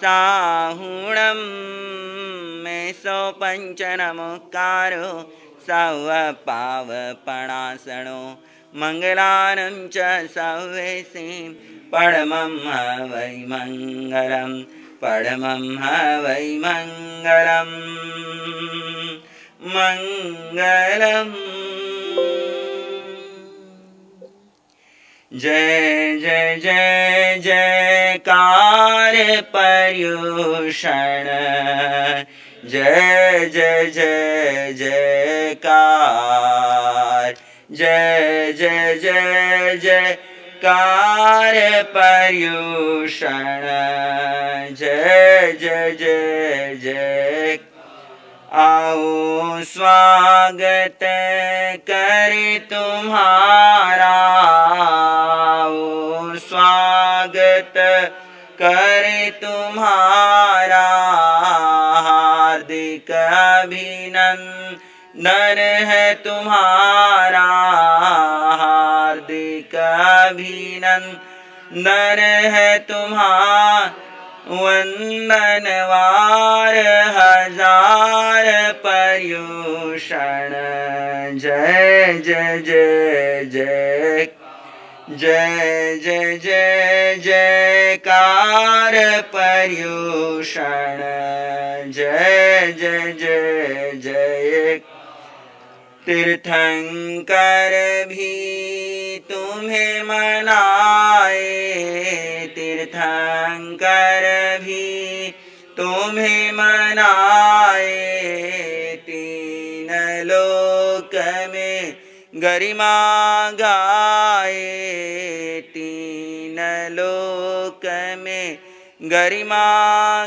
साहुणं मे सो पंच नमोकारो सवपावपणासनो मंगलानं च सवेसिं परमं वै मंगलम् परमं वै मंगलम् मंगलम्। जय जय जय जयकार पर्युषण जय जय जय जयकार जय जय जय जयकार पर्युषण जय जय जय जय। आओ स्वागत करे तुम्हारा आओ स्वागत करे तुम्हारा हार्दिक अभिनंदन है तुम्हारा हार्दिक अभिनंदन है तुम्हारा वंदनवार हजार पर्युषण जय जय जय जय जय जय जय जयकार पर्युषण जय जय जय जय। तीर्थंकर भी तुम्हें मनाए तीर्थंकर भी तुम्हें मनाए तीन लोक में गरिमा गाए तीन लोक में गरिमा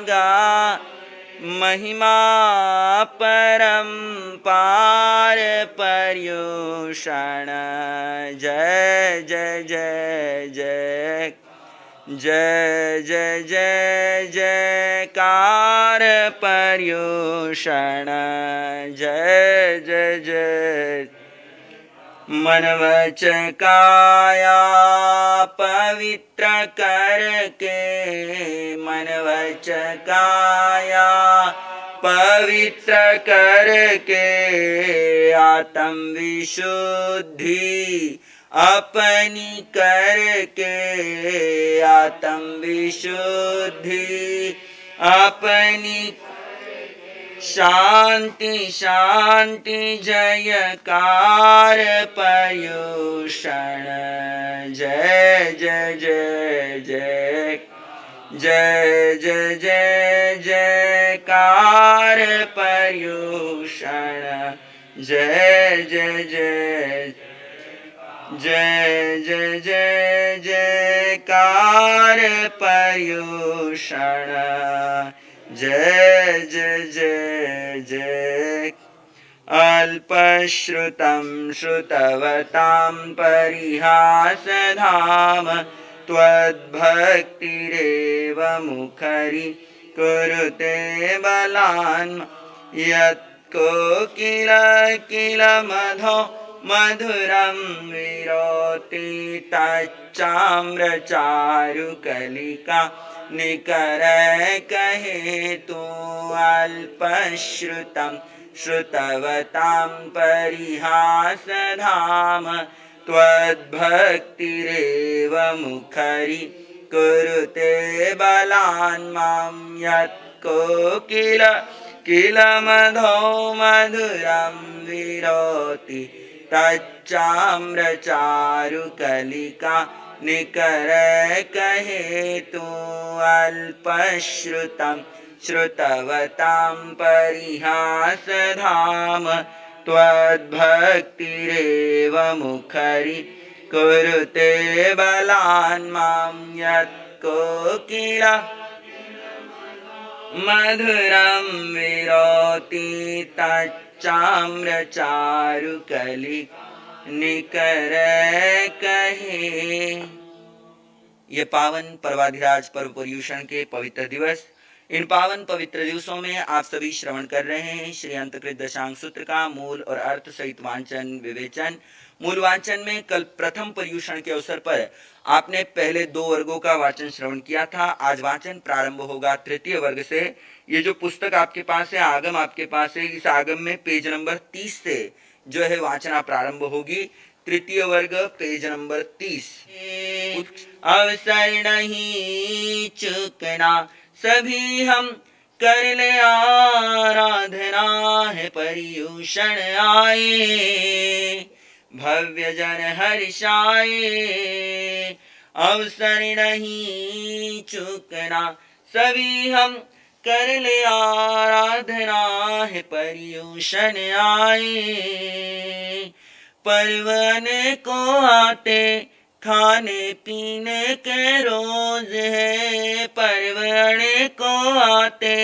गा महिमा परंपार पर्युषण जय जय जय जय जय जय जय जयकार पर्युषण जय जय जय। मन वच काया पवित्र करके मन वच काया पवित्र करके आत्म विशुद्धि अपनी करके आत्म विशुद्धि अपनी शांति शांति जयकार पर्युषण जय जय जय जय जय जय जय जयकार पर्युषण जय जय जय जय जय जय जयकार पर्युषण जय जय जय जय। अल्पश्रुतं श्रुतवतां परिहासधाम त्वद्भक्तिरेव मुखरि कुरुते बलान् यत्को किल किल मधो मधुरं विरोति तच्चाम्रचारुकलिका निकरै कहे तु अल्पश्रुतं श्रुतवतां परिहासधाम त्वद्भक्तिरेव मुखरि कुरुते बलान् मां यत्को किल किल मधो मधुरं विरोति तच्चाम्रचारुकलिका निकरै कहे तु अल्पश्रुतं श्रुतवतां परिहासधाम त्वद्भक्तिरेव मुखरि कुरुते बलान् मां यत्को किल मधुरं विरोति तच्चाम्रचारुकलिका निकरै कहे। ये पावन पर्वाधिराज पर्व पर्युषण के पवित्र दिवस इन पावन पवित्र दिवसों में आप सभी श्रवण कर रहे हैं श्री अंतकृत दशांग सूत्र का मूल और अर्थ सहित वांचन विवेचन। मूल वाचन में कल प्रथम पर्युषण के अवसर पर आपने पहले 2 वर्गों का वाचन श्रवण किया था। आज वाचन प्रारंभ होगा तृतीय वर्ग से। ये जो पुस्तक आपके पास है, आगम आपके पास है, इस आगम में पेज नंबर 30 से जो है वाचना प्रारंभ होगी। तृतीय वर्ग पेज नंबर 30। अवसर नहीं चुकना सभी हम कर ले आराधना है पर्युषण आए भव्य जन हर्षाए। अवसर नहीं चुकना सभी हम कर ले आराधना है पर्युषण आए। पर्व को आते खाने पीने के रोज है। पर्व को आते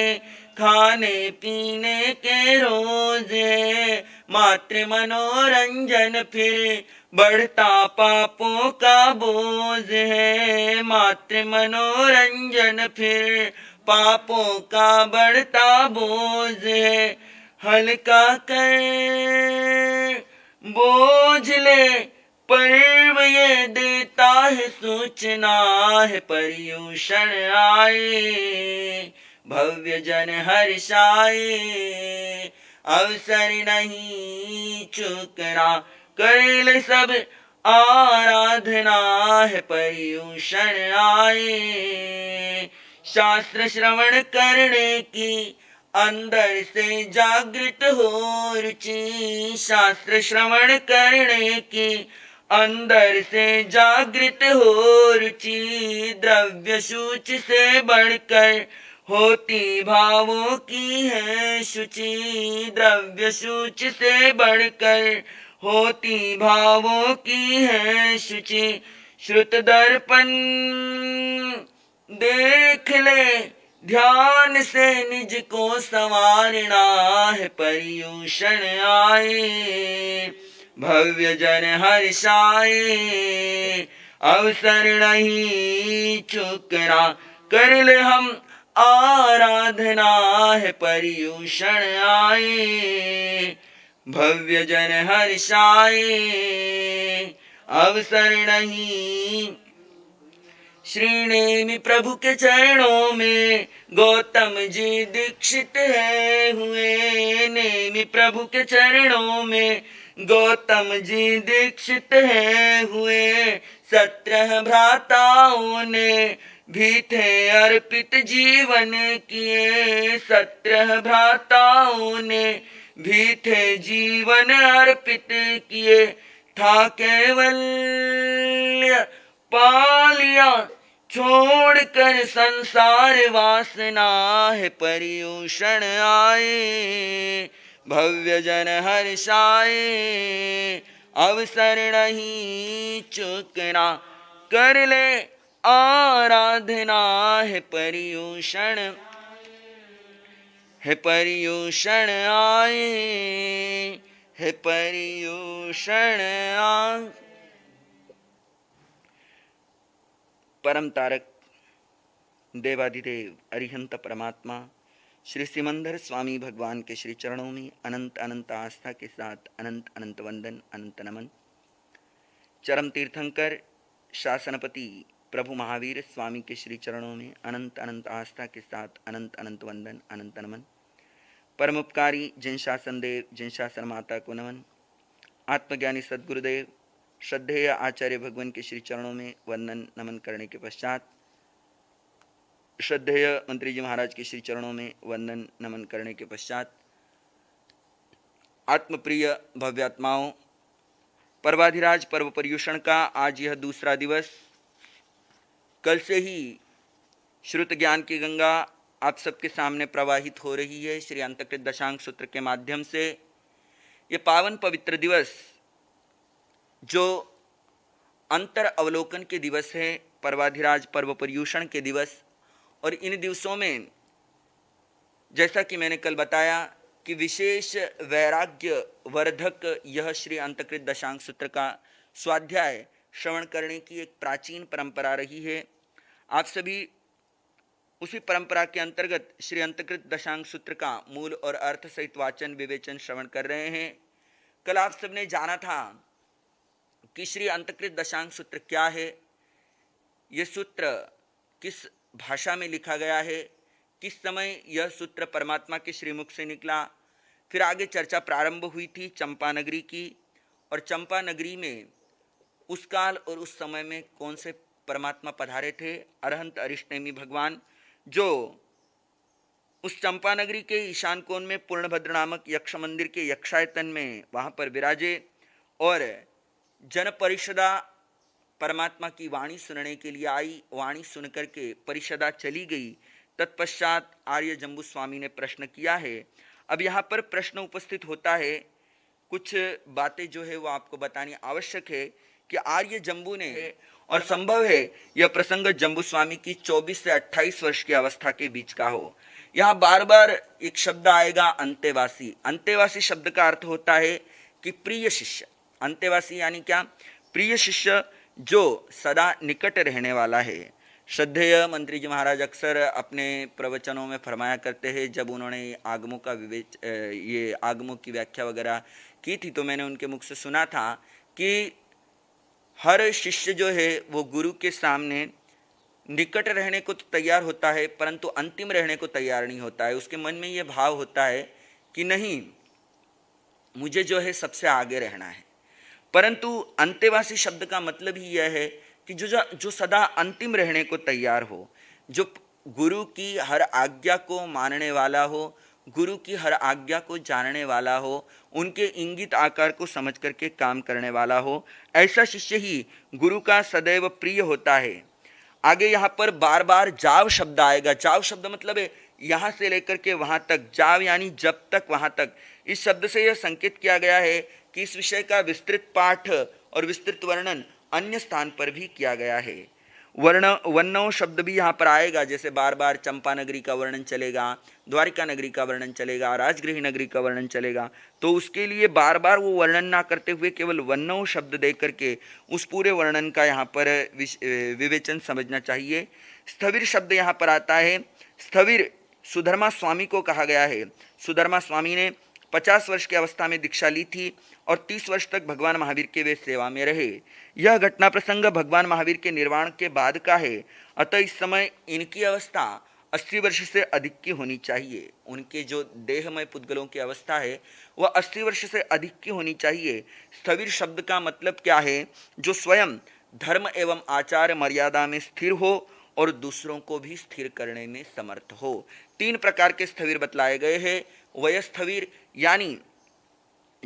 खाने पीने के रोज है। मात्र मनोरंजन फिर बढ़ता पापों का बोझ है। मात्र मनोरंजन फिर पापों का बढ़ता बोझ है। हल्का कर बोझ ले पर्व ये देता है सूचना है पर्युषण आए भव्य जन हर्षाए। अवसर नहीं चुकना कर ले सब आराधना है पर्युषण आए। शास्त्र श्रवण करने की अंदर से जागृत हो रुचि। शास्त्र श्रवण करने की अंदर से जागृत हो रुचि। द्रव्य सूच से बढ़कर होती भावों की है शुचि। द्रव्य सूच से बढ़कर होती भावों की है शुचि। श्रुत दर्पण देख ले ध्यान से निज को संवारना है पर्युषण आए भव्य जन हर्षाए। अवसर नहीं चुकना कर ले हम आराधना है पर्युषण आए भव्य जन हर्षाए। अवसर नहीं श्रीनेमि प्रभु के चरणों में गौतम जी दीक्षित है हुए। नेमि प्रभु के चरणों में गौतम जी दीक्षित है हुए। 17 भ्राताओं ने भी थे अर्पित जीवन किए। 17 भ्राताओं ने भी थे जीवन अर्पित किए। था केवल पालिया छोड़कर संसार वासना है पर्युषण आए भव्य जन हर्षाए। अवसर नहीं चुकना कर ले आराधना है पर्युषण आए है पर्युषण आए। परम तारक देवाधिदेव अरिहंत परमात्मा श्री सिमंदर स्वामी भगवान के श्री चरणों में अनंत अनंत आस्था के साथ अनंत अनंत वंदन अनंत नमन। चरम तीर्थंकर शासनपति प्रभु महावीर स्वामी के श्री चरणों में अनंत अनंत आस्था के साथ अनंत अनंत वंदन अनंत नमन। परम उपकारी जिन शासन देव जिन शासन माता को नमन। आत्मज्ञानी सद्गुरुदेव श्रद्धेय आचार्य भगवान के श्री चरणों में वंदन नमन करने के पश्चात श्रद्धेय मंत्री जी महाराज के श्री चरणों में वंदन नमन करने के पश्चात आत्मप्रिय भव्यात्माओं, पर्वाधिराज पर्व पर्युषण का आज यह दूसरा दिवस। कल से ही श्रुत ज्ञान की गंगा आप सबके सामने प्रवाहित हो रही है श्री अंतकृत दशांग सूत्र के माध्यम से। ये पावन पवित्र दिवस जो अंतर अवलोकन के दिवस है, पर्वाधिराज पर्व पर्युषण के दिवस। और इन दिवसों में जैसा कि मैंने कल बताया कि विशेष वैराग्य वर्धक यह श्री अंतकृत दशांग सूत्र का स्वाध्याय श्रवण करने की एक प्राचीन परंपरा रही है। आप सभी उसी परंपरा के अंतर्गत श्री अंतकृत दशांग सूत्र का मूल और अर्थ सहित वाचन विवेचन श्रवण कर रहे हैं। कल आप सबने जाना था कि श्री अंतकृत दशांग सूत्र क्या है, यह सूत्र किस भाषा में लिखा गया है, किस समय यह सूत्र परमात्मा के श्रीमुख से निकला। फिर आगे चर्चा प्रारंभ हुई थी चंपा नगरी की, और चंपा नगरी में उस काल और उस समय में कौन से परमात्मा पधारे थे, अरहंत अरिष्टनेमी भगवान, जो उस चंपा नगरी के ईशान कोण में पूर्णभद्र नामक यक्ष मंदिर के यक्षायतन में वहाँ पर विराजे और जन परिषदा परमात्मा की वाणी सुनने के लिए आई। वाणी सुनकर के परिषदा चली गई। तत्पश्चात आर्य जम्बू स्वामी ने प्रश्न किया है। अब यहाँ पर प्रश्न उपस्थित होता है, कुछ बातें जो है वो आपको बतानी आवश्यक है कि आर्य जम्बू ने, और संभव है यह प्रसंग जम्बू स्वामी की 24 से 28 वर्ष की अवस्था के बीच का हो। यहाँ बार बार एक शब्द आएगा अंतेवासी। अंतेवासी शब्द का अर्थ होता है कि प्रिय शिष्य। अंतेवासी यानी क्या? प्रिय शिष्य जो सदा निकट रहने वाला है। श्रद्धेय मंत्री जी महाराज अक्सर अपने प्रवचनों में फरमाया करते हैं, जब उन्होंने आगमों का ये आगमों की व्याख्या वगैरह की थी तो मैंने उनके मुख से सुना था कि हर शिष्य जो है वो गुरु के सामने निकट रहने को तो तैयार होता है, परंतु अंतिम रहने को तैयार नहीं होता है। उसके मन में ये भाव होता है कि नहीं, मुझे जो है सबसे आगे रहना है। परंतु अंतेवासी शब्द का मतलब ही यह है कि जो सदा अंतिम रहने को तैयार हो, जो गुरु की हर आज्ञा को मानने वाला हो, गुरु की हर आज्ञा को जानने वाला हो, उनके इंगित आकार को समझ करके काम करने वाला हो, ऐसा शिष्य ही गुरु का सदैव प्रिय होता है। आगे यहाँ पर बार बार जाव शब्द आएगा। जाव शब्द मतलब है यहाँ से लेकर के वहाँ तक। जाव यानी जब तक वहाँ तक। इस शब्द से यह संकेत किया गया है कि इस विषय का विस्तृत पाठ और विस्तृत वर्णन अन्य स्थान पर भी किया गया है। वर्णव शब्द भी यहाँ पर आएगा, जैसे बार बार चंपा नगरी का वर्णन चलेगा, द्वारिका नगरी का वर्णन चलेगा, राजगृह नगरी का वर्णन चलेगा। तो उसके लिए बार बार वो वर्णन ना करते हुए केवल वर्णव शब्द दे करके उस पूरे वर्णन का यहाँ पर विवेचन समझना चाहिए। स्थविर शब्द यहाँ पर आता है। स्थविर सुधर्मा स्वामी को कहा गया है। सुधर्मा स्वामी ने 50 वर्ष की अवस्था में दीक्षा ली थी और 30 वर्ष तक भगवान महावीर के वे सेवा में रहे। यह घटना प्रसंग भगवान महावीर के निर्वाण के बाद का है, अतः इस समय इनकी अवस्था 80 वर्ष से अधिक की होनी चाहिए। उनके जो देहमय पुद्गलों की अवस्था है वह 80 वर्ष से अधिक की होनी चाहिए। स्थविर शब्द का मतलब क्या है? जो स्वयं धर्म एवं आचार मर्यादा में स्थिर हो और दूसरों को भी स्थिर करने में समर्थ हो। 3 प्रकार के स्थविर बतलाए गए हैं। वयस्थविर यानी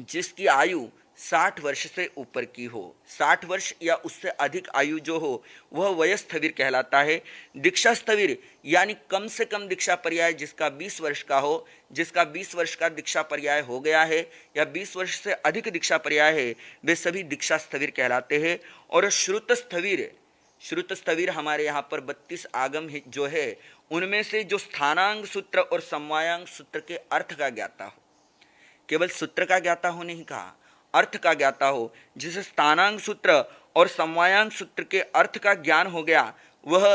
जिसकी आयु 60 वर्ष से ऊपर की हो, 60 वर्ष या उससे अधिक आयु जो हो वह वयस्थविर कहलाता है। दीक्षा स्थविर यानी कम से कम दीक्षा पर्याय जिसका 20 वर्ष का हो, जिसका 20 वर्ष का दीक्षा पर्याय हो गया है या 20 वर्ष से अधिक दीक्षा पर्याय है, वे सभी दीक्षा स्थविर कहलाते हैं। और श्रुत स्थविर हमारे यहाँ पर 32 आगम जो है उनमें से जो स्थानांग सूत्र और समवायांग सूत्र के अर्थ का ज्ञाता हो, केवल सूत्र का ज्ञाता हो नहीं कहा, अर्थ का ज्ञाता हो, जिसे स्थानांग सूत्र और समवायांग सूत्र के अर्थ का ज्ञान हो गया वह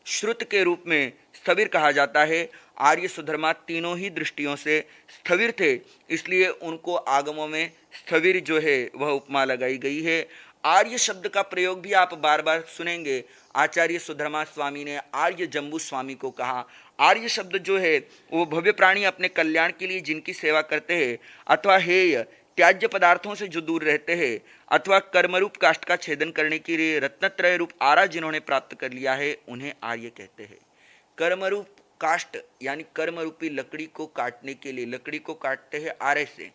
श्रुत के रूप में स्थविर कहा जाता है। आर्य सुधर्मा तीनों ही दृष्टियों से स्थविर थे, इसलिए उनको आगमों में स्थविर जो है वह उपमा लगाई गई है। आर्य शब्द का प्रयोग भी आप बार बार सुनेंगे। आचार्य सुधर्मा स्वामी ने आर्य जम्बू स्वामी को कहा। आर्य शब्द जो है वो भव्य प्राणी अपने कल्याण के लिए जिनकी सेवा करते हैं, अथवा हेय त्याज्य पदार्थों से जो दूर रहते हैं, अथवा कर्मरूप काष्ठ का छेदन करने के लिए रत्नत्रय रूप आरा जिन्होंने प्राप्त कर लिया है, उन्हें आर्य कहते हैं। कर्मरूप काष्ठ यानी कर्मरूपी लकड़ी को काटने के लिए, लकड़ी को काटते हैं आरे से।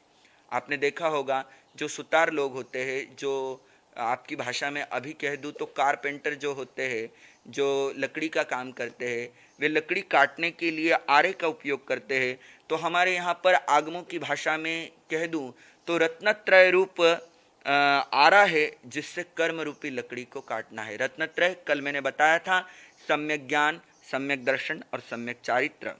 आपने देखा होगा जो सुतार लोग होते हैं, जो आपकी भाषा में अभी कह दूँ तो कारपेंटर जो होते हैं, जो लकड़ी का काम करते हैं, वे लकड़ी काटने के लिए आरे का उपयोग करते हैं। तो हमारे यहाँ पर आगमों की भाषा में कह दूँ तो रत्नत्रय रूप आरा है जिससे कर्म रूपी लकड़ी को काटना है। रत्नत्रय कल मैंने बताया था, सम्यक ज्ञान, सम्यक दर्शन और सम्यक चारित्र।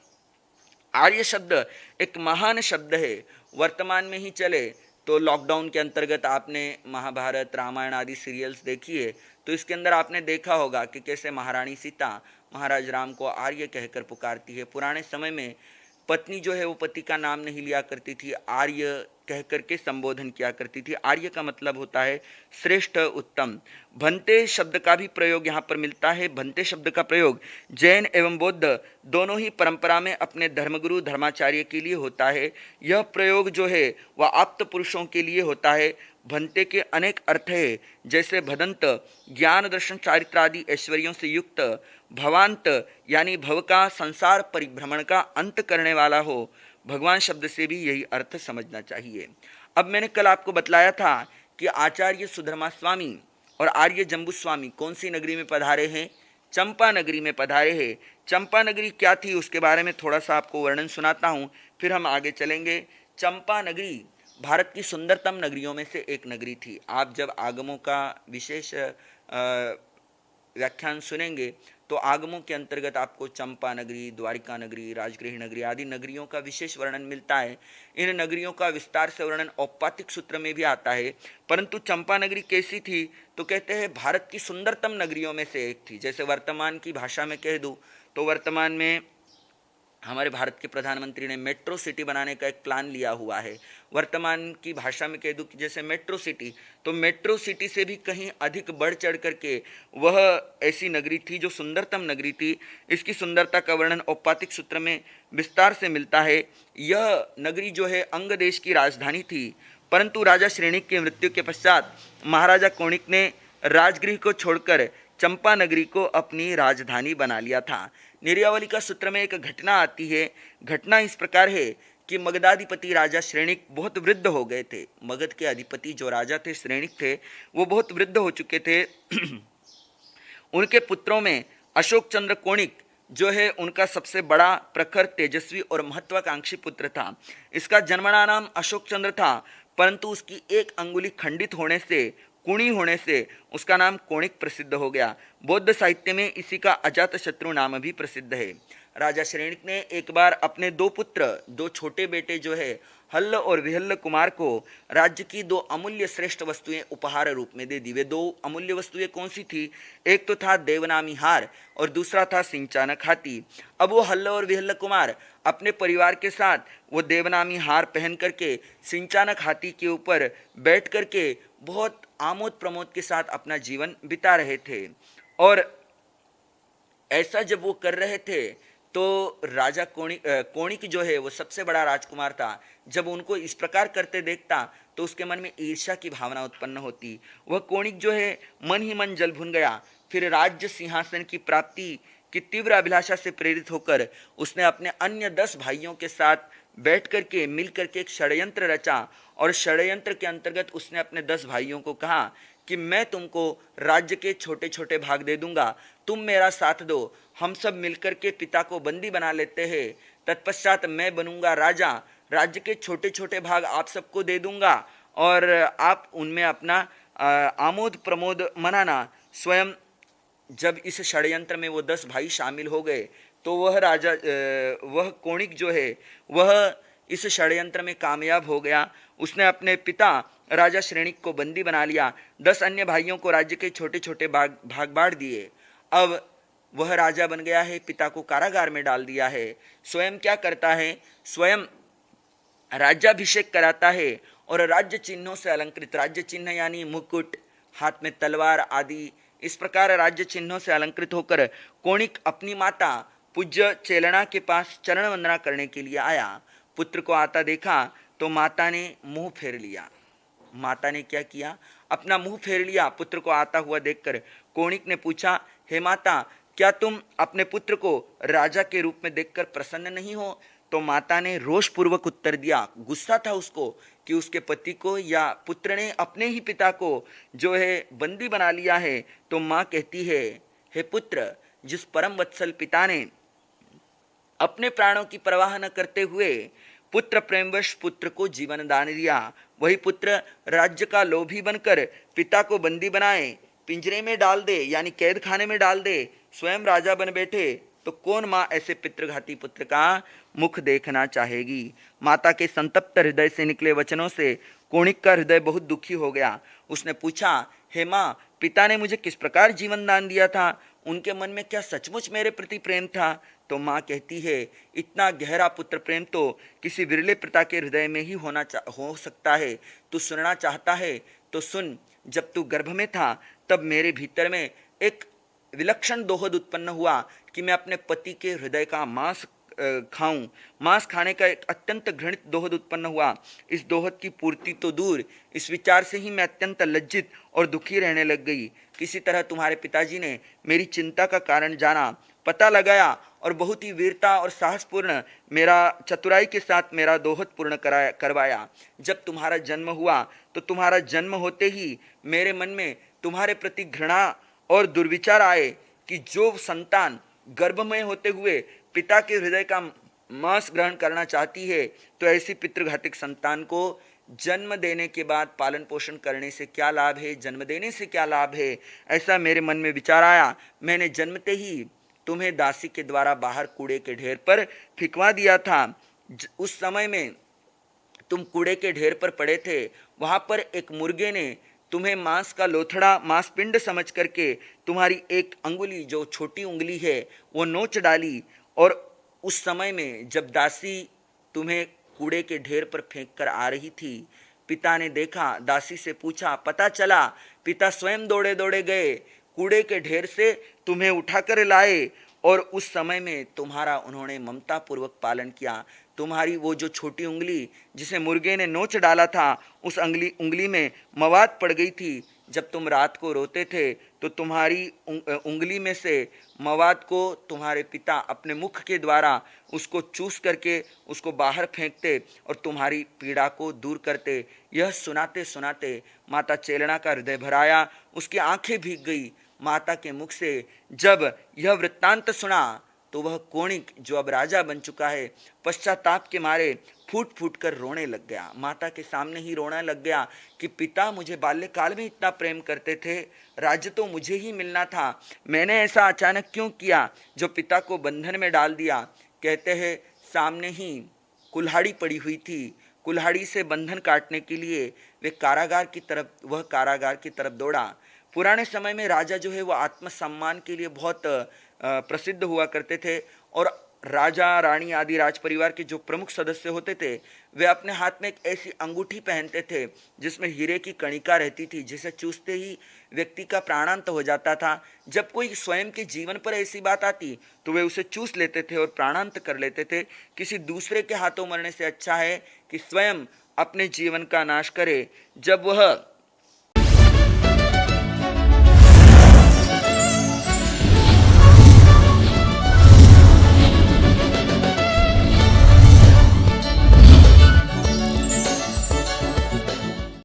आर्य शब्द एक महान शब्द है। वर्तमान में ही चले तो लॉकडाउन के अंतर्गत आपने महाभारत रामायण आदि सीरियल्स देखी है, तो इसके अंदर आपने देखा होगा कि कैसे महारानी सीता महाराज राम को आर्य कहकर पुकारती है। पुराने समय में पत्नी जो है वो पति का नाम नहीं लिया करती थी, आर्य कह करके संबोधन किया करती थी। आर्य का मतलब होता है श्रेष्ठ, उत्तम। भंते शब्द का भी प्रयोग यहाँ पर मिलता है। भंते शब्द का प्रयोग जैन एवं बौद्ध दोनों ही परंपरा में अपने धर्मगुरु धर्माचार्य के लिए होता है। यह प्रयोग जो है वह आप्त पुरुषों के लिए होता है। भंते के अनेक अर्थ है, जैसे भदंत ज्ञान दर्शन चारित्र आदि ऐश्वर्यों से युक्त, भवांत यानी भव का संसार परिभ्रमण का अंत करने वाला हो। भगवान शब्द से भी यही अर्थ समझना चाहिए। अब मैंने कल आपको बतलाया था कि आचार्य सुधर्मा स्वामी और आर्य जम्बू स्वामी कौन सी नगरी में पधारे हैं? चंपा नगरी में पधारे हैं। चंपा नगरी क्या थी उसके बारे में थोड़ा सा आपको वर्णन सुनाता हूँ, फिर हम आगे चलेंगे। चंपा नगरी भारत की सुंदरतम नगरियों में से एक नगरी थी। आप जब आगमों का विशेष व्याख्यान सुनेंगे तो आगमों के अंतर्गत आपको चंपा नगरी, द्वारिका नगरी, राजगृह नगरी आदि नगरियों का विशेष वर्णन मिलता है। इन नगरियों का विस्तार से वर्णन औपातिक सूत्र में भी आता है। परंतु चंपा नगरी कैसी थी तो कहते हैं भारत की सुंदरतम नगरियों में से एक थी। जैसे वर्तमान की भाषा में कह दूँ तो वर्तमान में हमारे भारत के प्रधानमंत्री ने मेट्रो सिटी बनाने का एक प्लान लिया हुआ है। वर्तमान की भाषा में कह दूँ कि जैसे मेट्रो सिटी, तो मेट्रो सिटी से भी कहीं अधिक बढ़ चढ़ करके वह ऐसी नगरी थी जो सुंदरतम नगरी थी। इसकी सुंदरता का वर्णन औपातिक सूत्र में विस्तार से मिलता है। यह नगरी जो है अंग देश की राजधानी थी, परंतु राजा श्रेणिक की मृत्यु के पश्चात महाराजा कोणिक ने राजगृह को छोड़कर चंपा नगरी को अपनी राजधानी बना लिया था। निर्यावली का सूत्र में एक घटना आती है। घटना इस प्रकार है कि मगधाधिपति राजा श्रेणिक बहुत वृद्ध हो गए थे। मगध के अधिपति जो राजा थे श्रेणिक थे, वो बहुत वृद्ध हो चुके थे। उनके पुत्रों में अशोक चंद्र कोणिक जो है उनका सबसे बड़ा, प्रखर, तेजस्वी और महत्वाकांक्षी पुत्र था। इसका जन्मना नाम अशोक चंद्र था, परंतु उसकी एक अंगुली खंडित होने से, कुणी होने से उसका नाम कोणिक प्रसिद्ध हो गया। बौद्ध साहित्य में इसी का अजातशत्रु नाम भी प्रसिद्ध है। राजा श्रेणिक ने एक बार अपने दो पुत्र, दो छोटे बेटे जो है हल्ल और विहल्ल कुमार को राज्य की दो अमूल्य श्रेष्ठ वस्तुएं उपहार रूप में दे दी। वे दो अमूल्य वस्तुएं कौन सी थी? एक तो था देवनामी हार और दूसरा था सिंचानक हाथी। अब वो हल्ल और विहल्ल कुमार अपने परिवार के साथ वो देवनामी हार पहन करके सिंचानक हाथी के ऊपर बैठ करके बहुत आमोद प्रमोद के साथ अपना जीवन बिता रहे थे। और ऐसा जब वो कर रहे थे तो राजा कोणिक जो है वो सबसे बड़ा राजकुमार था। जब उनको इस प्रकार करते देखता तो उसके मन में ईर्ष्या की भावना उत्पन्न होती। वह कोणिक जो है मन ही मन जल भुन गया। फिर राज्य सिंहासन की प्राप्ति की तीव्र अभिलाषा से प्रेरित होकर उसने अपने अन्य 10 भाइयों के साथ बैठ करके मिल करके एक षड्यंत्र रचा। और षड्यंत्र के अंतर्गत उसने अपने 10 भाइयों को कहा कि मैं तुमको राज्य के छोटे छोटे भाग दे दूंगा, तुम मेरा साथ दो, हम सब मिलकर के पिता को बंदी बना लेते हैं, तत्पश्चात मैं बनूंगा राजा, राज्य के छोटे छोटे भाग आप सबको दे दूंगा और आप उनमें अपना आमोद प्रमोद मनाना। स्वयं जब इस षड्यंत्र में वो 10 भाई शामिल हो गए तो वह कोणिक जो है वह इस षड्यंत्र में कामयाब हो गया। उसने अपने पिता राजा श्रेणिक को बंदी बना लिया। 10 अन्य भाइयों को राज्य के छोटे छोटे भाग बांट दिए। अब वह राजा बन गया है, पिता को कारागार में डाल दिया है। स्वयं क्या करता है? स्वयं राज्याभिषेक कराता है और राज्य चिन्हों से अलंकृत, राज्य चिन्ह यानी मुकुट, हाथ में तलवार आदि, इस प्रकार राज्य चिन्हों से अलंकृत होकर कोणिक अपनी माता पूज्य चेलना के पास चरण वंदना करने के लिए आया। पुत्र को आता देखा तो माता ने मुंह फेर लिया। माता ने क्या किया? अपना मुंह फेर लिया पुत्र को आता हुआ देखकर। कोणिक ने पूछा, हे माता, क्या तुम अपने पुत्र को राजा के रूप में देखकर प्रसन्न नहीं हो? तो माता ने रोषपूर्वक उत्तर दिया। गुस्सा था उसको कि उसके पति को या पुत्र ने अपने ही पिता को जो है बंदी बना लिया है। तो माँ कहती है, हे पुत्र, जिस परम वत्सल पिता ने अपने प्राणों की परवाह न करते हुए पुत्र प्रेमवश पुत्र को जीवन दान दिया, वही पुत्र राज्य का लोभी बनकर पिता को बंदी बनाए, पिंजरे में डाल दे यानी कैद खाने में डाल दे, स्वयं राजा बन बैठे, तो कौन माँ ऐसे पितृघाती पुत्र का मुख देखना चाहेगी। माता के संतप्त हृदय से निकले वचनों से कोणिक का हृदय बहुत दुखी हो गया। उसने पूछा, हे माँ, पिता ने मुझे किस प्रकार जीवन दान दिया था? उनके मन में क्या सचमुच मेरे प्रति प्रेम था? तो माँ कहती है, इतना गहरा पुत्र प्रेम तो किसी विरले पिता के हृदय में ही हो सकता है। तू सुनना चाहता है तो सुन। जब तू गर्भ में था तब मेरे भीतर में एक विलक्षण दोहद उत्पन्न हुआ कि मैं अपने पति के हृदय का मांस खाऊं। मांस खाने का एक अत्यंत घृणित दोहद उत्पन्न हुआ। इस दोहद की पूर्ति तो दूर, इस विचार से ही मैं अत्यंत लज्जित और दुखी रहने लग गई। किसी तरह तुम्हारे पिताजी ने मेरी चिंता का कारण जाना, पता लगाया और बहुत ही वीरता और साहसपूर्ण मेरा चतुराई के साथ मेरा दोहद पूर्ण करवाया। जब तुम्हारा जन्म हुआ तो तुम्हारा जन्म होते ही मेरे मन में तुम्हारे प्रति घृणा और दुर्विचार आए कि जो संतान गर्भ में होते हुए पिता के हृदय का मांस ग्रहण करना चाहती है, तो ऐसी पितृघातिक संतान को जन्म देने के बाद पालन पोषण करने से क्या लाभ है, जन्म देने से क्या लाभ है, ऐसा मेरे मन में विचार आया। मैंने जन्मते ही तुम्हें दासी के द्वारा बाहर कूड़े के ढेर पर फिकवा दिया था। उस समय में तुम कूड़े के ढेर पर पड़े थे। वहां पर एक मुर्गे ने तुम्हें मांस का लोथड़ा, मांस पिंड समझ करके तुम्हारी एक अंगुली, जो छोटी उंगली है, वो नोच डाली। और उस समय में जब दासी तुम्हें कूड़े के ढेर पर फेंक कर आ रही थी, पिता ने देखा, दासी से पूछा, पता चला। पिता स्वयं दौड़े दौड़े गए, कूड़े के ढेर से तुम्हें उठाकर लाए और उस समय में तुम्हारा उन्होंने ममता पूर्वक पालन किया। तुम्हारी वो जो छोटी उंगली जिसे मुर्गे ने नोच डाला था, उस उंगली में मवाद पड़ गई थी। जब तुम रात को रोते थे तो तुम्हारी उंगली में से मवाद को तुम्हारे पिता अपने मुख के द्वारा उसको चूस करके उसको बाहर फेंकते और तुम्हारी पीड़ा को दूर करते। यह सुनाते सुनाते माता चेलना का हृदय भराया, उसकी आंखें भीग गई। माता के मुख से जब यह वृत्तांत सुना तो वह कोणिक, जो अब राजा बन चुका है, पश्चाताप के मारे फूट फूट कर रोने लग गया। माता के सामने ही रोने लग गया कि पिता मुझे बाल्यकाल में इतना प्रेम करते थे, राज्य तो मुझे ही मिलना था, मैंने ऐसा अचानक क्यों किया जो पिता को बंधन में डाल दिया। कहते हैं सामने ही कुल्हाड़ी पड़ी हुई थी। कुल्हाड़ी से बंधन काटने के लिए वह कारागार की तरफ दौड़ा। पुराने समय में राजा जो है वो आत्मसम्मान के लिए बहुत प्रसिद्ध हुआ करते थे और राजा रानी आदि राज परिवार के जो प्रमुख सदस्य होते थे, वे अपने हाथ में एक ऐसी अंगूठी पहनते थे जिसमें हीरे की कणिका रहती थी, जिसे चूसते ही व्यक्ति का प्राणांत हो जाता था। जब कोई स्वयं के जीवन पर ऐसी बात आती तो वे उसे चूस लेते थे और प्राणांत कर लेते थे। किसी दूसरे के हाथों मरने से अच्छा है कि स्वयं अपने जीवन का नाश करे। जब वह